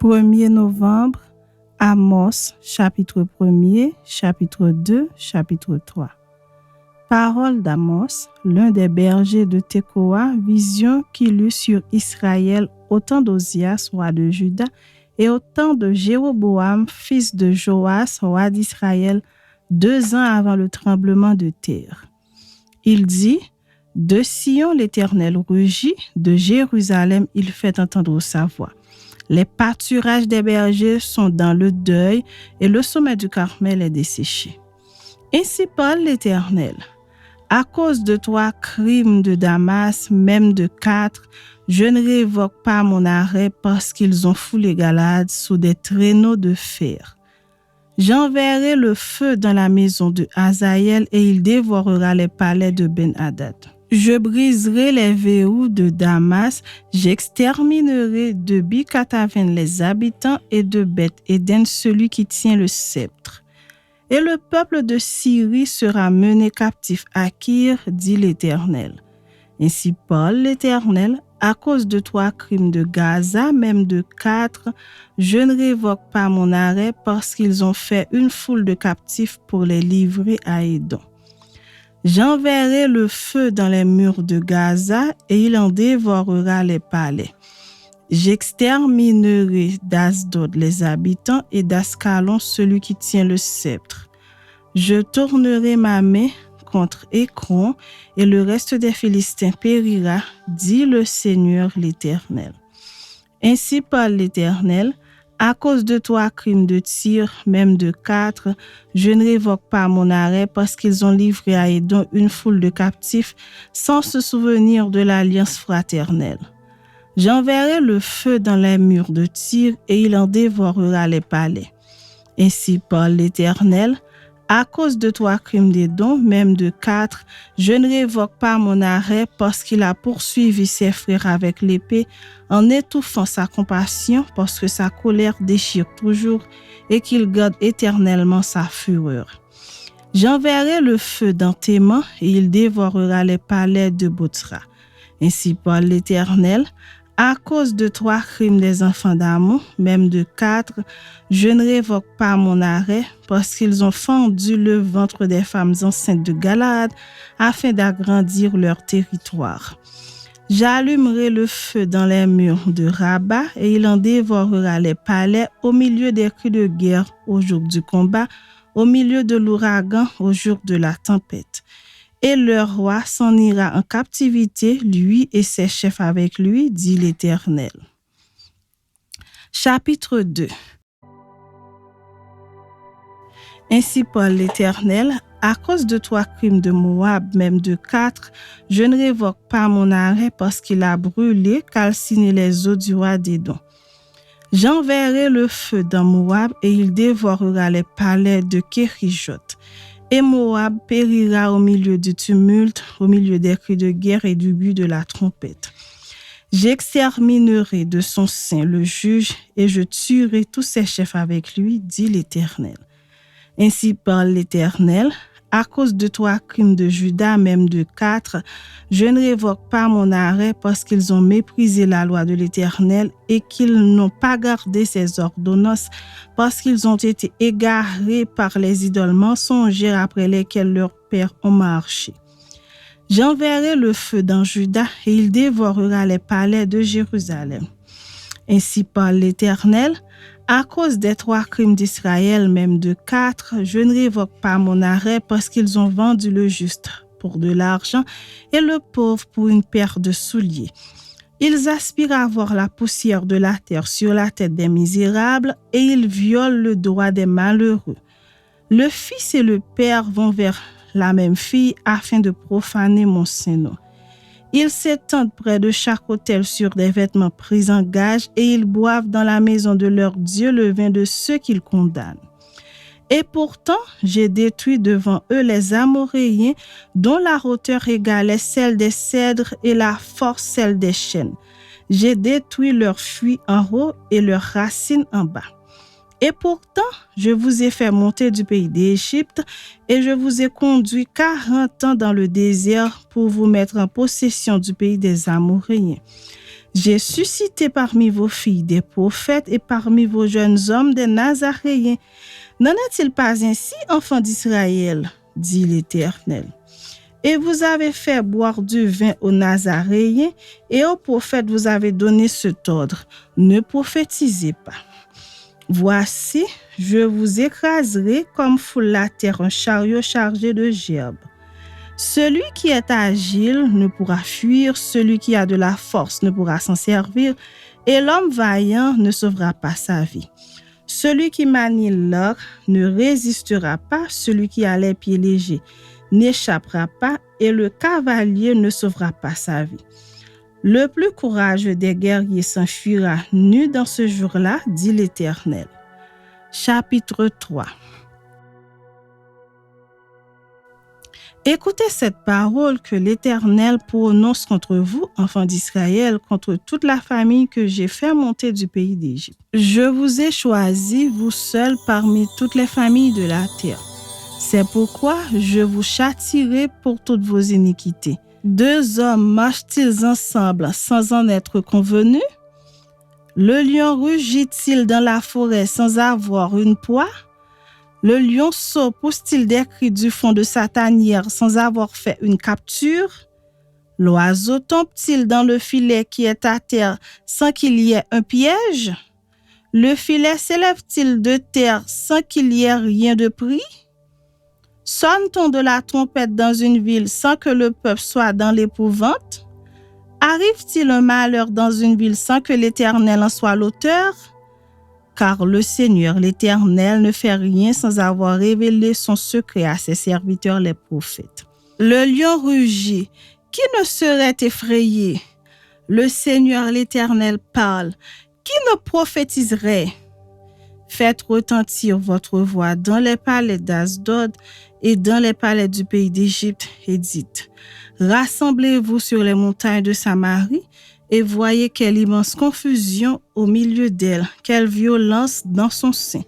1er novembre, Amos, chapitre 1er, chapitre 2, chapitre 3. Parole d'Amos, l'un des bergers de Tekoa, vision qu'il eut sur Israël au temps d'Ozias, roi de Juda, et au temps de Jéroboam, fils de Joas, roi d'Israël, 2 ans avant le tremblement de terre. Il dit, « De Sion l'Éternel rugit, de Jérusalem il fait entendre sa voix. Les pâturages des bergers sont dans le deuil, et le sommet du Carmel est desséché. Ainsi parle l'Éternel. À cause de 3 crimes de Damas, même de 4, je ne révoque pas mon arrêt parce qu'ils ont foulé Galade sous des traîneaux de fer. J'enverrai le feu dans la maison de Hazaël et il dévorera les palais de Ben-Hadad. Je briserai les verrous de Damas, j'exterminerai de Bicataven les habitants et de Beth-Éden celui qui tient le sceptre. Et le peuple de Syrie sera mené captif à Kir, dit l'Éternel. Ainsi parle l'Éternel, à cause de 3 crimes de Gaza, même de 4, je ne révoque pas mon arrêt parce qu'ils ont fait une foule de captifs pour les livrer à Édom. J'enverrai le feu dans les murs de Gaza et il en dévorera les palais. J'exterminerai d'Asdod les habitants et d'Ascalon celui qui tient le sceptre. Je tournerai ma main contre Écron et le reste des Philistins périra, dit le Seigneur l'Éternel. Ainsi parle l'Éternel, à cause de 3 crimes de Tyr, même de 4, je ne révoque pas mon arrêt parce qu'ils ont livré à Édom une foule de captifs sans se souvenir de l'alliance fraternelle. J'enverrai le feu dans les murs de Tyr et il en dévorera les palais. Ainsi parle l'Éternel, à cause de 3 crimes d'Édom, même de 4, je ne révoque pas mon arrêt parce qu'il a poursuivi ses frères avec l'épée en étouffant sa compassion parce que sa colère déchire toujours et qu'il garde éternellement sa fureur. J'enverrai le feu dans Théman et il dévorera les palais de Botsra. Ainsi parle l'Éternel, à cause de 3 crimes des enfants d'Ammon, même de 4, je ne révoque pas mon arrêt parce qu'ils ont fendu le ventre des femmes enceintes de Galade afin d'agrandir leur territoire. J'allumerai le feu dans les murs de Rabat et il en dévorera les palais au milieu des cris de guerre au jour du combat, au milieu de l'ouragan au jour de la tempête. Et le roi s'en ira en captivité, lui et ses chefs avec lui, dit l'Éternel. Chapitre 2. Ainsi parle l'Éternel, à cause de 3 crimes de Moab, même de 4, je ne révoque pas mon arrêt parce qu'il a brûlé, calciné les eaux du roi d'Édom. J'enverrai le feu dans Moab et il dévorera les palais de Kérijot. Et Moab périra au milieu du tumulte, au milieu des cris de guerre et du but de la trompette. J'exterminerai de son sein le juge et je tuerai tous ses chefs avec lui, dit l'Éternel. Ainsi parle l'Éternel, à cause de 3 crimes de Juda, même de 4, je ne révoque pas mon arrêt parce qu'ils ont méprisé la loi de l'Éternel et qu'ils n'ont pas gardé ses ordonnances parce qu'ils ont été égarés par les idoles mensongères après lesquelles leurs pères ont marché. J'enverrai le feu dans Juda et il dévorera les palais de Jérusalem. Ainsi parle l'Éternel, à cause des 3 crimes d'Israël, même de 4, je ne révoque pas mon arrêt parce qu'ils ont vendu le juste pour de l'argent et le pauvre pour une paire de souliers. Ils aspirent à voir la poussière de la terre sur la tête des misérables et ils violent le droit des malheureux. Le fils et le père vont vers la même fille afin de profaner mon saint nom. Ils s'étendent près de chaque autel sur des vêtements pris en gage et ils boivent dans la maison de leur Dieu le vin de ceux qu'ils condamnent. Et pourtant, j'ai détruit devant eux les Amoréens dont la hauteur égalait celle des cèdres et la force celle des chênes. J'ai détruit leurs fruits en haut et leurs racines en bas. Et pourtant, je vous ai fait monter du pays d'Égypte et je vous ai conduit 40 ans dans le désert pour vous mettre en possession du pays des Amoréens. J'ai suscité parmi vos filles des prophètes et parmi vos jeunes hommes des Nazaréens. N'en est-il pas ainsi, enfants d'Israël, dit l'Éternel? Et vous avez fait boire du vin aux Nazaréens, et aux prophètes vous avez donné cet ordre: ne prophétisez pas. Voici, je vous écraserai comme foule la terre un chariot chargé de gerbes. Celui qui est agile ne pourra fuir, celui qui a de la force ne pourra s'en servir, et l'homme vaillant ne sauvera pas sa vie. Celui qui manie l'or ne résistera pas, celui qui a les pieds légers n'échappera pas, et le cavalier ne sauvera pas sa vie. Le plus courageux des guerriers s'enfuira nu dans ce jour-là, dit l'Éternel. Chapitre 3. Écoutez cette parole que l'Éternel prononce contre vous, enfants d'Israël, contre toute la famille que j'ai fait monter du pays d'Égypte. Je vous ai choisi, vous seuls, parmi toutes les familles de la terre. C'est pourquoi je vous châtierai pour toutes vos iniquités. 2 hommes marchent-ils ensemble sans en être convenus? Le lion rugit-il dans la forêt sans avoir une proie? Le lionceau pousse-t-il des cris du fond de sa tanière sans avoir fait une capture? L'oiseau tombe-t-il dans le filet qui est à terre sans qu'il y ait un piège? Le filet s'élève-t-il de terre sans qu'il y ait rien de pris? Sonne-t-on de la trompette dans une ville sans que le peuple soit dans l'épouvante? Arrive-t-il un malheur dans une ville sans que l'Éternel en soit l'auteur? Car le Seigneur, l'Éternel, ne fait rien sans avoir révélé son secret à ses serviteurs les prophètes. Le lion rugit. Qui ne serait effrayé? Le Seigneur, l'Éternel, parle. Qui ne prophétiserait? Faites retentir votre voix dans les palais d'Asdod et dans les palais du pays d'Égypte et dites: rassemblez-vous sur les montagnes de Samarie et voyez quelle immense confusion au milieu d'elle, quelle violence dans son sein.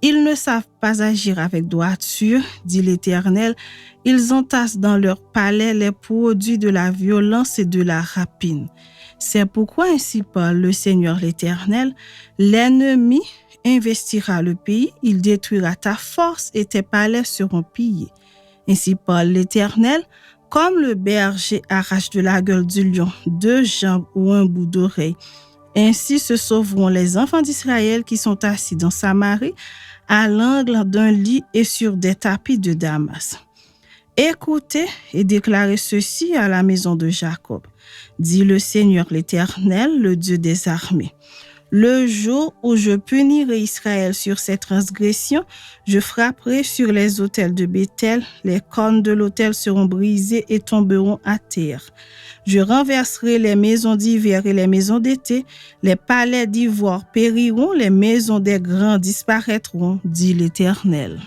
Ils ne savent pas agir avec droiture, dit l'Éternel. Ils entassent dans leur palais les produits de la violence et de la rapine. C'est pourquoi ainsi parle le Seigneur l'Éternel: l'ennemi investira le pays, il détruira ta force et tes palais seront pillés. Ainsi parle l'Éternel: comme le berger arrache de la gueule du lion 2 jambes ou un bout d'oreille, ainsi se sauveront les enfants d'Israël qui sont assis dans Samarie, à l'angle d'un lit et sur des tapis de Damas. Écoutez et déclarez ceci à la maison de Jacob, dit le Seigneur l'Éternel, le Dieu des armées. Le jour où je punirai Israël sur ses transgressions, je frapperai sur les autels de Béthel, les cornes de l'autel seront brisées et tomberont à terre. Je renverserai les maisons d'hiver et les maisons d'été, les palais d'ivoire périront, les maisons des grands disparaîtront, dit l'Éternel.